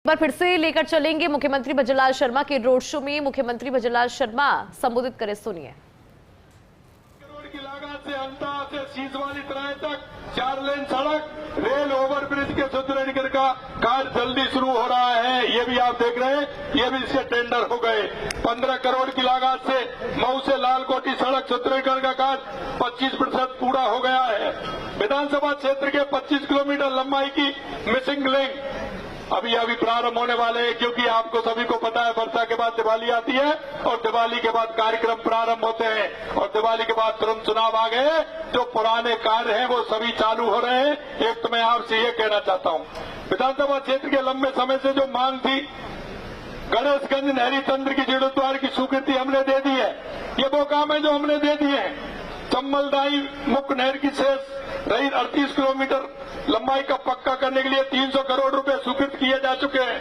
बार फिर से लेकर चलेंगे मुख्यमंत्री भजनलाल शर्मा के रोड शो में। मुख्यमंत्री भजनलाल शर्मा संबोधित करें, सुनिए। करोड़ की लागत से अंता से सीसवाली तराई तक 4 लेन सड़क, रेल ओवरब्रिज के सुदृढ़ीकरण का कार्य जल्दी शुरू हो रहा है। ये भी आप देख रहे हैं, ये भी इसके टेंडर हो गए। 15 करोड़ की लागत से मऊ से लालकोटी सड़क सुदृढ़ीकरण का कार्य 25% पूरा हो गया है। विधानसभा क्षेत्र के 25 किलोमीटर लंबाई की मिसिंग लिंक अभी प्रारंभ होने वाले हैं, क्योंकि आपको सभी को पता है वर्षा के बाद दिवाली आती है और दिवाली के बाद कार्यक्रम प्रारंभ होते हैं और दिवाली के बाद तुरंत चुनाव आ गए। जो पुराने कार्य हैं वो सभी चालू हो रहे हैं। एक तो मैं आपसे ये कहना चाहता हूं, विधानसभा क्षेत्र के लंबे समय से जो मांग थी, गणेशगंज नहरी तंत्र की जीर्णोद्धार की स्वीकृति हमने दे दी है। ये वो काम है जो हमने दे दिए हैं। चम्बलदाई मुख्य नहर की शेष रही 38 किलोमीटर लंबाई का पक्का करने के लिए 300 करोड़ रुपए स्वीकृत किए जा चुके हैं।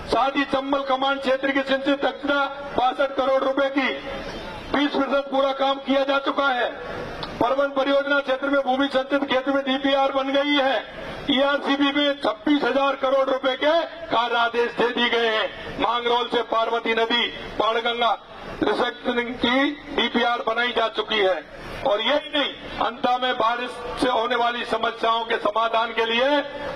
साथ ही चंबल कमांड क्षेत्र की सिंचित दक्षता 62 करोड़ रुपए की 20% पूरा काम किया जा चुका है। परवन परियोजना क्षेत्र में भूमि संचित क्षेत्र में डीपीआर बन गई है। ईआरसीबी में 26,000 करोड़ रुपए के कार्य आदेश दे दिए गए हैं। मांगरोल से पार्वती नदी बाणगंगा रिसेक्शनिंग की डीपीआर बनाई जा चुकी है। और यही नहीं, अंता में बारिश से होने वाली समस्याओं के समाधान के लिए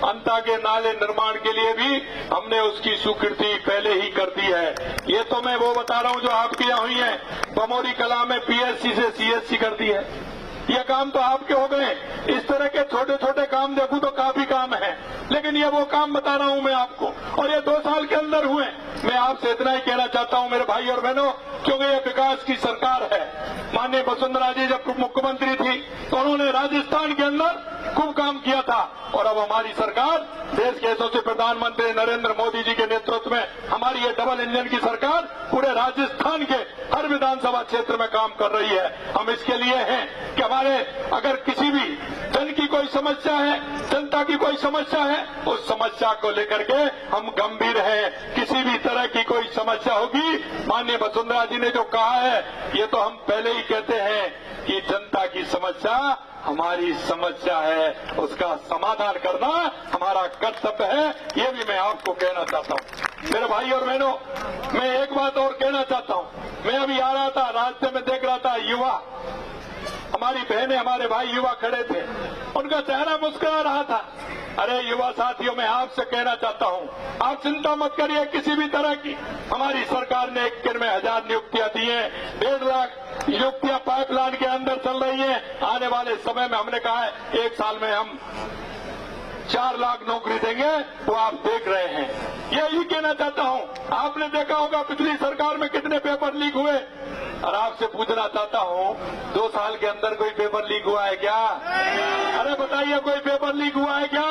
अंता के नाले निर्माण के लिए भी हमने उसकी स्वीकृति पहले ही कर दी है। ये तो मैं वो बता रहा हूं जो आपकी यहाँ हुई है। बमोरी कला में पीएससी से सीएससी कर दी है। ये काम तो आपके हो गए। इस तरह के छोटे छोटे काम देखूं तो काफी काम है, लेकिन ये वो काम बता रहा हूं मैं आपको, और ये 2 साल के अंदर हुए। मैं आपसे इतना ही कहना चाहता हूं मेरे भाई और बहनों, क्योंकि ये विकास की सरकार है। माननीय वसुंधरा जी जब मुख्यमंत्री थी तो उन्होंने राजस्थान के अंदर खूब काम किया था, और अब हमारी सरकार देश के यशस्वी प्रधानमंत्री नरेंद्र मोदी जी के नेतृत्व में हमारी ये डबल इंजन की सरकार पूरे राजस्थान के हर विधानसभा क्षेत्र में काम कर रही है। हम इसके लिए हैं कि हमारे अगर किसी भी जन की कोई समस्या है, जनता की कोई समस्या है, उस समस्या को लेकर के हम गंभीर हैं। किसी भी तरह की कोई समस्या होगी, माननीय वसुंधरा जी ने जो कहा है, ये तो हम पहले ही कहते हैं कि जनता की समस्या हमारी समस्या है, उसका समाधान करना हमारा कर्तव्य है। ये भी मैं आपको कहना चाहता हूं मेरे भाई और बहनों। मैं एक बात और कहना चाहता हूं। मैं अभी आ रहा था, रास्ते में देख रहा था युवा, हमारी बहनें हमारे भाई युवा खड़े थे, उनका चेहरा मुस्कुरा रहा था। अरे युवा साथियों, मैं आपसे कहना चाहता हूं, आप चिंता मत करिए किसी भी तरह की। हमारी सरकार ने 1 दिन में 1000 नियुक्तियां दी हैं। 1.5 लाख नियुक्तियां पाइपलाइन के अंदर चल रही हैं। आने वाले समय में हमने कहा है 1 साल में हम 4 लाख नौकरी देंगे, वो आप देख रहे हैं। यही कहना चाहता हूं। आपने देखा होगा पिछली सरकार में कितने पेपर लीक हुए, और आपसे पूछना चाहता हूं 2 साल के अंदर कोई पेपर लीक हुआ है क्या? अरे बताइए, कोई पेपर लीक हुआ है क्या?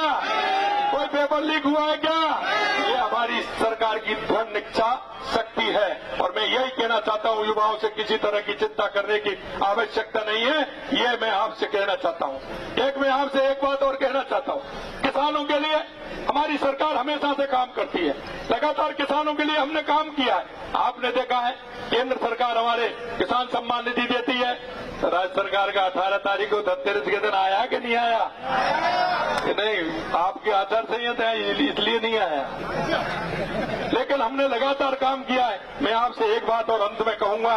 कोई पेपर लीक हुआ है क्या? ये हमारी सरकार की दृढ़ इच्छा शक्ति है। और मैं यही कहना चाहता हूं, युवाओं से किसी तरह की चिंता करने की आवश्यकता नहीं है। ये मैं आपसे कहना चाहता हूं। मैं आपसे एक बात और कहना चाहता हूं, किसानों के लिए हमारी सरकार हमेशा से काम करती है। लगातार किसानों के लिए हमने काम किया है। आपने देखा है केंद्र सरकार हमारे किसान सम्मान निधि देती है। राज्य सरकार का 18 तारीख को धनतेरस के दिन आया कि नहीं आया? कि नहीं, आपकी आचार संहिता है इसलिए नहीं आया, लेकिन हमने लगातार काम किया है। मैं आपसे एक बात और अंत में कहूंगा,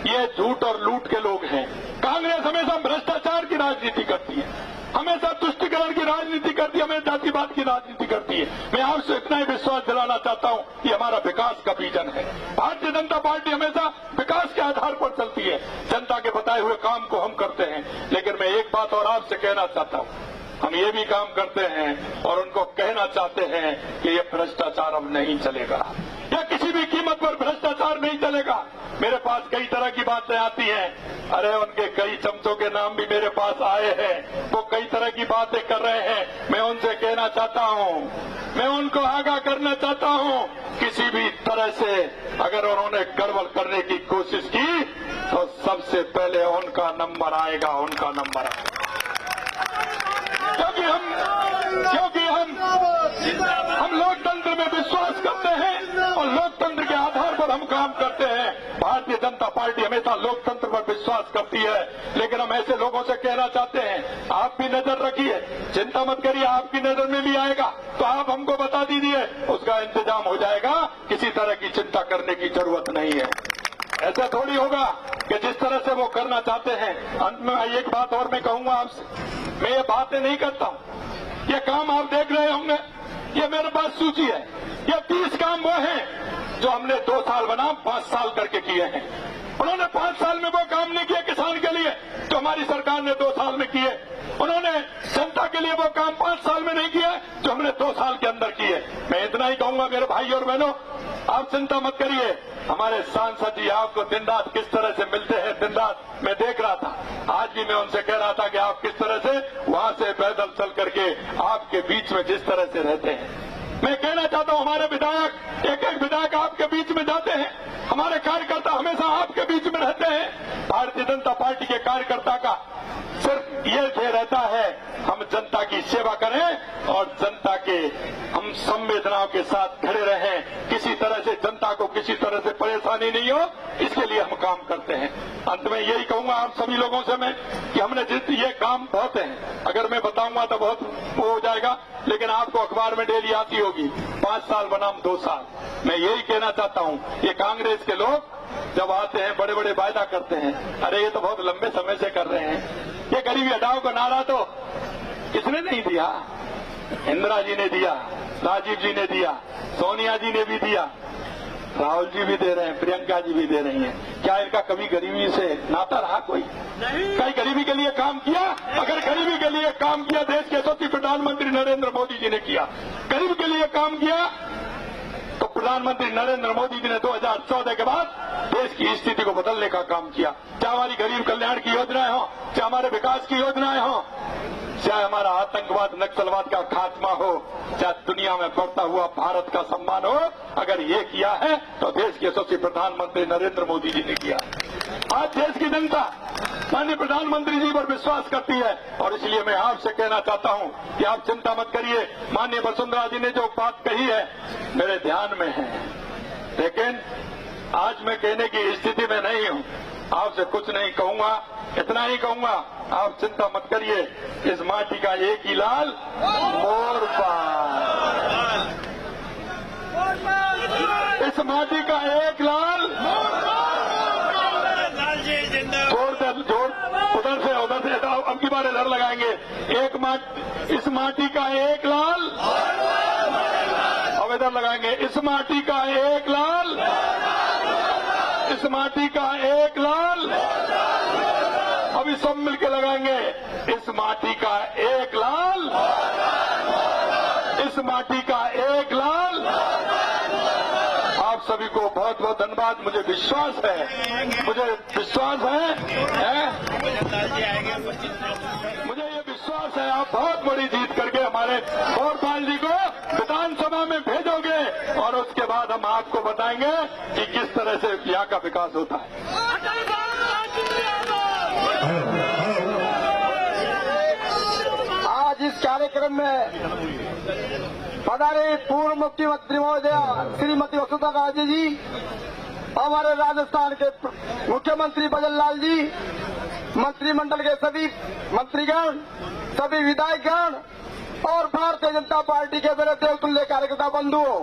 ये झूठ और लूट के लोग हैं। कांग्रेस हमेशा भ्रष्टाचार की राजनीति करती है, हमेशा तुष्टिकरण की राजनीति करती है, हमेशा जातिवाद की राजनीति करती है। मैं आपसे इतना ही विश्वास दिलाना चाहता हूं कि हमारा विकास का विजन है। भारतीय जनता पार्टी हमेशा विकास के आधार पर चलती है। जनता के बताए हुए काम को हम करते हैं। लेकिन मैं एक बात और आपसे कहना चाहता हूं, हम ये भी काम करते हैं और उनको कहना चाहते हैं कि ये भ्रष्टाचार अब नहीं चलेगा, या किसी भी कीमत पर भ्रष्टाचार नहीं चलेगा। मेरे पास कई तरह की बातें आती हैं। अरे उनके कई चमचों के नाम भी मेरे पास आए हैं, वो कई तरह की बातें कर रहे हैं। मैं उनसे कहना चाहता हूं, मैं उनको आगाह करना चाहता हूं, किसी भी तरह से अगर उन्होंने गड़बड़ करने की कोशिश की तो सबसे पहले उनका नंबर आएगा, उनका नंबर आएगा। क्योंकि हम लोकतंत्र में विश्वास करते हैं और लोकतंत्र के आधार पर हम काम करते हैं। भारतीय जनता पार्टी हमेशा लोकतंत्र पर विश्वास करती है। लेकिन हम ऐसे लोगों से कहना चाहते हैं, आप भी नजर रखिए, चिंता मत करिए, आपकी नजर में भी आएगा तो आप हमको बता दीजिए, उसका इंतजाम हो जाएगा, किसी तरह की चिंता करने की जरूरत नहीं है। ऐसा थोड़ी होगा कि जिस तरह से वो करना चाहते हैं। अंत में एक बात और मैं कहूंगा आपसे, मैं ये बातें नहीं करता हूं, ये काम आप देख रहे होंगे, ये मेरे पास सूची है, ये 30 काम वो हैं जो हमने 2 साल बनाम 5 साल करके किए हैं। उन्होंने 5 साल में वो काम नहीं किए किसान के लिए जो हमारी सरकार ने 2 साल में किए। उन्होंने जनता के लिए वो काम 5 साल में नहीं किए जो हमने 2 साल के अंदर किए। मैं इतना ही कहूंगा मेरे भाई और बहनों, आप चिंता मत करिए। हमारे सांसद जी आपको दिन रात किस तरह से मिलते हैं, दिन रात मैं देख रहा था। आज भी मैं उनसे कह रहा था कि आप किस तरह से वहां से पैदल चल करके आपके बीच में जिस तरह से रहते हैं। मैं कहना चाहता हूं, हमारे विधायक एक एक विधायक आपके बीच में जाते हैं, हमारे कार्यकर्ता हमेशा आपके बीच में रहते हैं। भारतीय जनता पार्टी के कार्यकर्ता का सिर्फ ये ध्येय रहता है, हम जनता की सेवा करें और जनता के हम संवेदनाओं के साथ खड़े रहें, किसी तरह से जनता को किसी तरह से परेशानी नहीं हो, इसके लिए हम काम करते हैं। अंत में यही कहूंगा आप सभी लोगों से मैं कि हमने ये काम बहुत हैं, अगर मैं बताऊंगा तो बहुत वो हो जाएगा, लेकिन आपको अखबार में डेली आती होगी 5 साल बनाम 2 साल। मैं यही कहना चाहता हूं, ये कांग्रेस के लोग जब आते हैं बड़े बड़े वायदा करते हैं, अरे ये तो बहुत लंबे समय से कर रहे हैं। ये गरीबी हटाओ का नारा तो किसने नहीं दिया, इंदिरा जी ने दिया, राजीव जी ने दिया, सोनिया जी ने भी दिया, राहुल जी भी दे रहे हैं, प्रियंका जी भी दे रही हैं। क्या इनका कभी गरीबी से नाता रहा कोई? कहीं गरीबी के लिए काम किया? अगर गरीबी के लिए काम किया, देश के यशस्वी प्रधानमंत्री नरेंद्र मोदी जी ने किया। गरीब के लिए काम किया तो प्रधानमंत्री नरेंद्र मोदी जी ने 2014 के बाद देश की स्थिति को बदलने का काम किया। चाहे हमारी गरीब कल्याण की योजनाएं हो, चाहे हमारे विकास की योजनाएं हो, चाहे हमारा आतंकवाद नक्सलवाद का खात्मा हो, चाहे दुनिया में बढ़ता हुआ भारत का सम्मान हो, अगर ये किया है तो देश के यशस्वी प्रधानमंत्री नरेंद्र मोदी जी ने किया। आज देश की जनता माननीय प्रधानमंत्री जी पर विश्वास करती है और इसलिए मैं आपसे कहना चाहता हूं कि आप चिंता मत करिए। माननीय वसुंधरा जी ने जो बात कही है मेरे ध्यान में है, लेकिन आज मैं कहने की स्थिति में नहीं हूं। आपसे कुछ नहीं कहूंगा, इतना ही कहूंगा, आप चिंता मत करिए। इस माटी का एक ही लाल मोर पाल, इस माटी का एक लाल जोड़ उधर से अब की बार इधर लगाएंगे। इस माटी का एक लाल, अब इधर लगाएंगे। इस माटी का एक लाल, इस माटी का एक लाल, अभी सब मिलके लगाएंगे। इस माटी का एक लाल, इस माटी का एक लाल। आप सभी को बहुत बहुत धन्यवाद। मुझे विश्वास है, मुझे ये विश्वास है आप बहुत बड़ी जीत करके हमारे गौरपाल जी को विधानसभा में भेजोगे और उसके बाद हम आपको बताएंगे कि किस तरह से यहाँ का विकास होता है। आज इस कार्यक्रम में पधारे पूर्व मुख्यमंत्री महोदया श्रीमती वसुंधरा राजे जी, हमारे राजस्थान के मुख्यमंत्री भजन लाल जी, मंत्रिमंडल के सभी मंत्रीगण, सभी विधायकगण और भारतीय जनता पार्टी के मेरे देवतुल्य कार्यकर्ता बंधुओं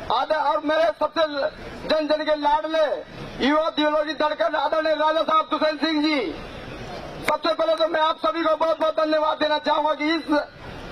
और मेरे सबसे जन जन के लाडले युवा थियोलॉजी धड़कन आदरणीय राजा साहब दुष्यंत सिंह जी, सबसे पहले तो मैं आप सभी को बहुत बहुत धन्यवाद देना चाहूंगा कि इस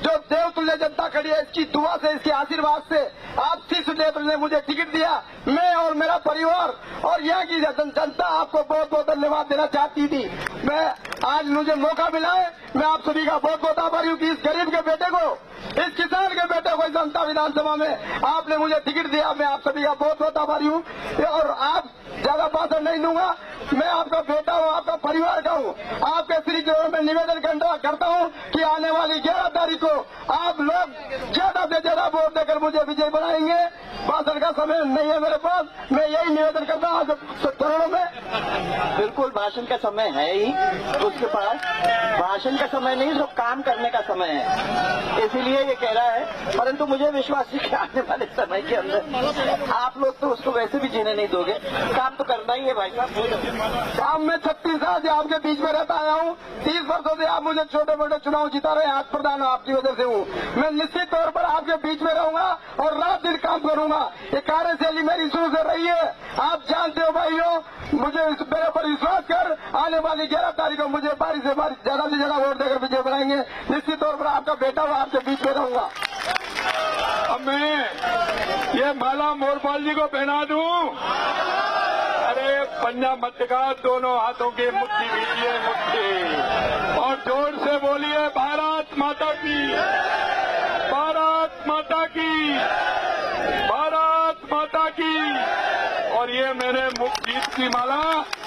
जो देवतुल्य जनता खड़ी है, इसकी दुआ से, इसके आशीर्वाद से आप शीर्ष नेतृत्व ने मुझे टिकट दिया। मैं और मेरा परिवार और यहाँ की जनता आपको बहुत बहुत धन्यवाद देना चाहती थी। मैं आज मुझे मौका मिला है, मैं आप सभी का बहुत बहुत आभारी हूँ कि इस गरीब के बेटे को, इस किसान के बेटे को जनता विधानसभा में आपने मुझे टिकट दिया। मैं आप सभी का बहुत बहुत आभारी हूँ और आप ज्यादा भाषण नहीं दूंगा। मैं आपका बेटा हूँ, आपका परिवार का हूँ। आपके श्री चरणों में निवेदन करता हूँ कि आने वाली 11 तारीख को आप लोग ज्यादा से ज्यादा वोट देकर मुझे विजय बनाएंगे। भाषण का समय नहीं है मेरे पास, मैं यही निवेदन करता हूँ चरणों में। बिल्कुल भाषण का समय है ही, उसके पास भाषण का समय नहीं, जो काम करने का समय है, इसीलिए ये कह रहा है। परंतु मुझे विश्वास है कि आने वाले समय के अंदर आप लोग तो उसको वैसे भी जीने नहीं दोगे, काम तो करना ही है भाई साहब। काम में 36 साल से आपके बीच में रहता आया हूँ। 30 वर्षों से आप मुझे छोटे मोटे चुनाव जिता रहे हैं, आज प्रधान आपकी वजह से हूँ। मैं निश्चित तौर पर आपके बीच में रहूंगा और रात दिन काम करूंगा। ये कार्यशैली मेरी शुरू से रही है, आप जानते हो भाइयों। मुझे मेरे पर विश्वास कर, आने वाली 11 तारीख को मुझे बारिश से बारिश जगह से जगह वोट देकर विजय बनाएंगे। निश्चित तौर पर आपका बेटा मैं आपके बीच में रहूंगा। अब मैं ये माला मोरपाल जी को पहना दूं। अरे पंजा मत का, दोनों हाथों के मुट्ठी भीजिए मुट्ठी, और जोर से बोलिए भारत माता की, भारत माता की, भारत माता की। और ये मेरे मुख जीत की माला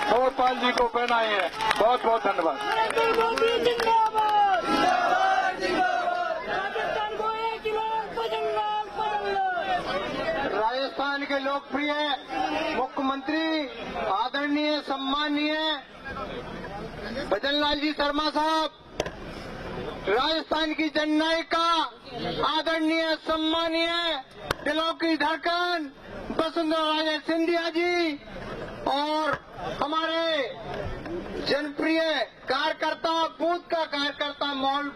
मोरपाल जी को पहनाई है। बहुत बहुत धन्यवाद। राजस्थान के लोकप्रिय मुख्यमंत्री आदरणीय सम्मानीय भजनलाल जी शर्मा साहब, राजस्थान की जननायक का आदरणीय सम्मानीय दिलों की धड़कन वसुंधरा राजे सिंधिया जी, और हमारे जनप्रिय कार्यकर्ता, बूथ का कार्यकर्ता मॉल।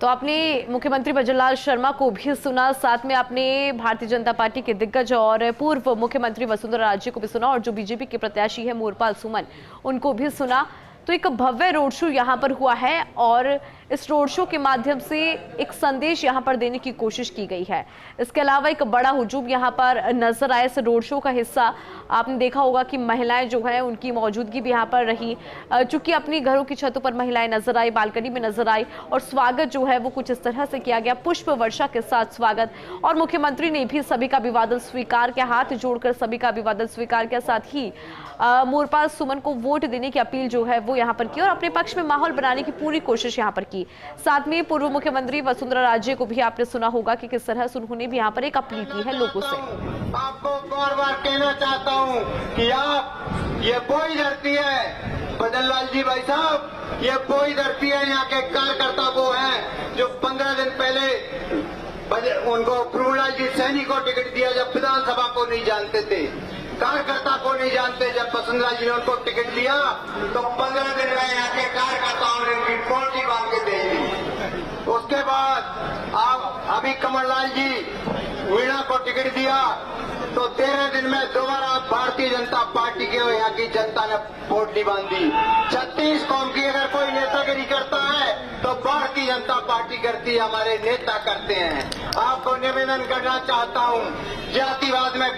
तो आपने मुख्यमंत्री भजनलाल शर्मा को भी सुना, साथ में आपने भारतीय जनता पार्टी के दिग्गज और पूर्व मुख्यमंत्री वसुंधरा राजे को भी सुना, और जो बीजेपी के प्रत्याशी है मोरपाल सुमन, उनको भी सुना। तो एक भव्य रोड शो यहाँ पर हुआ है और इस रोड शो के माध्यम से एक संदेश यहाँ पर देने की कोशिश की गई है। इसके अलावा एक बड़ा हुजूम यहाँ पर नजर आया। इस रोड शो का हिस्सा आपने देखा होगा कि महिलाएं जो है उनकी मौजूदगी भी यहाँ पर रही, चूंकि अपनी घरों की छतों पर महिलाएं नजर आई, बालकनी में नजर आई, और स्वागत जो है वो कुछ इस तरह से किया गया, पुष्प वर्षा के साथ स्वागत। और मुख्यमंत्री ने भी सभी का अभिवादन स्वीकार किया, हाथ जोड़कर सभी का अभिवादन स्वीकार किया। साथ ही मोरपाल सुमन को वोट देने की अपील जो है वो यहाँ पर की और अपने पक्ष में माहौल बनाने की पूरी कोशिश यहाँ पर की। साथ में पूर्व मुख्यमंत्री वसुंधरा राजे को भी आपने सुना होगा कि किस तरह से उन्होंने भी यहाँ पर एक अपील की है लोगों से। आपको बार बार कहना चाहता हूँ कि आप, ये वही धरती है भजनलाल जी भाई साहब, ये वही धरती है। यहाँ के कार्यकर्ता वो है जो 15 दिन पहले उनको प्रभुलाल जी सैनी को टिकट दिया, जब विधानसभा को नहीं जानते थे, कार्यकर्ता को नहीं जानते। जब वसुंधरा जी ने उनको टिकट दिया तो 15 दिन में यहाँ के कार्यकर्ताओं ने उनकी पोल्ट्री बांध के दे दी। उसके बाद आप अभी कमललाल जी वीणा को टिकट दिया तो 13 दिन में दोबारा भारतीय जनता पार्टी के यहाँ की जनता ने पोल्ट्री बांधी। 36 कौम की अगर कोई नेतागिरी करता है तो भारतीय जनता पार्टी करती है, हमारे नेता करते हैं। आपको निवेदन करना चाहता हूँ, जातिवाद में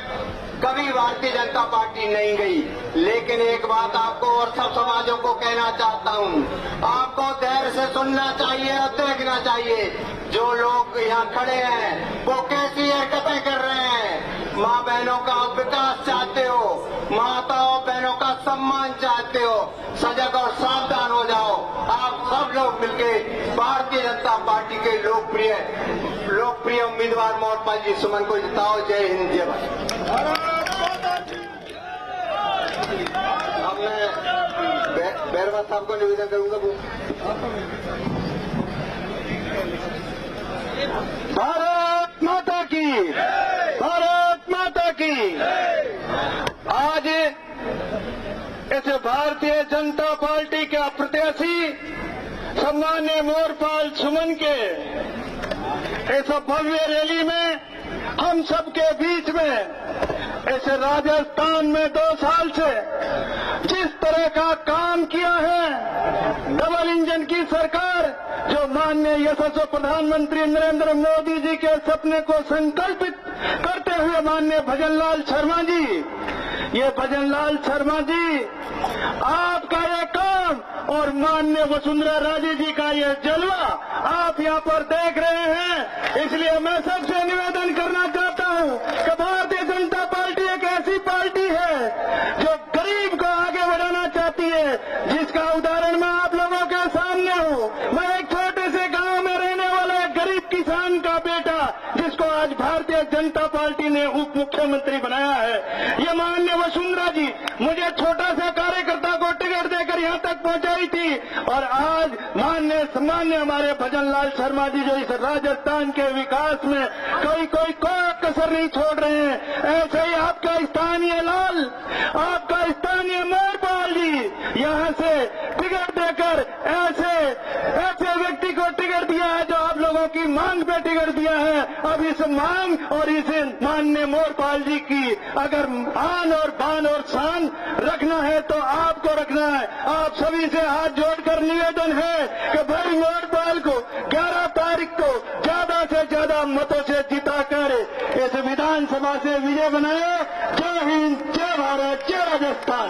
कभी भारतीय जनता पार्टी नहीं गई, लेकिन एक बात आपको और सब समाजों को कहना चाहता हूँ, आपको धैर्य से सुनना चाहिए और देखना चाहिए। जो लोग यहाँ खड़े हैं वो कैसी हरकतें कर रहे हैं। माँ बहनों का विकास चाहते हो, माताओं बहनों का सम्मान चाहते हो, सजग और सावधान हो जाओ। आप सब लोग मिलके भारतीय जनता पार्टी के लोकप्रिय उम्मीदवार मोरपाल जी सुमन को जिताओ। जय हिंद, जय भारत। अब मैं बैरवा साहब को निवेदन करूंगा। भारत माता की, भारत माता की। आज इस भारतीय जनता पार्टी के प्रत्याशी सम्माननीय मोरपाल सुमन के इस भव्य रैली में हम सबके बीच में इस राजस्थान में 2 साल से जिस तरह का काम किया है, डबल इंजन की सरकार जो माननीय यशस्वी प्रधानमंत्री नरेंद्र मोदी जी के सपने को संकल्पित करते हुए माननीय भजनलाल शर्मा जी, ये भजनलाल शर्मा जी आपका ये काम और माननीय वसुंधरा राजे जी का ये जलवा आप यहाँ पर देख रहे हैं। इसलिए मैं सबसे निवेदन करना चाहता हूँ कि भारतीय जनता पार्टी एक ऐसी पार्टी है जो गरीब को आगे बढ़ाना चाहती है, जिसका उदाहरण मैं आप लोगों के सामने हूँ। मैं एक छोटे से गांव में रहने वाला एक गरीब किसान का बेटा, जिसको आज भारतीय जनता पार्टी ने उप मुख्यमंत्री बनाया है। ये माननीय वसुंधरा जी मुझे छोटा सा कार्यकर्ता को टिकट देकर यहाँ तक पहुंचाई थी। और आज माननीय हमारे भजन लाल शर्मा जी जो इस राजस्थान के विकास में कोई कसर नहीं छोड़ रहे हैं, ऐसे ही आपका स्थानीय लाल, आपका स्थानीय मोरपाल जी यहाँ से टिकट देकर ऐसे व्यक्ति को टिकट दिया है जो आप लोगों की मांग पे टिकट दिया है। अब इस मांग और इस माननीय मोरपाल जी की अगर आन और बान और शान रखना है तो आपको रखना है। आप सभी से हाथ जोड़कर निवेदन है कि भाई मोरपाल को 11 तारीख को ज्यादा से ज्यादा मतों से जिताकर इस विधानसभा से विजय बनाए। जय हिंद, जय भारत, जय राजस्थान।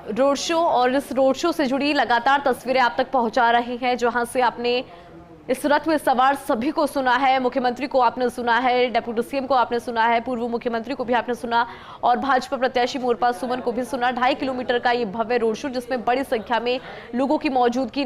रोड शो और इस रोड शो से जुड़ी लगातार तस्वीरें आप तक पहुंचा रही हैं, जहां से आपने इस रथ में सवार सभी को सुना है। मुख्यमंत्री को आपने सुना है, डेप्यूटी सीएम को आपने सुना है, पूर्व मुख्यमंत्री को भी आपने सुना और भाजपा प्रत्याशी मोरपाल सुमन को भी सुना। 2.5 किलोमीटर का ये भव्य रोड शो जिसमें बड़ी संख्या में लोगों की मौजूदगी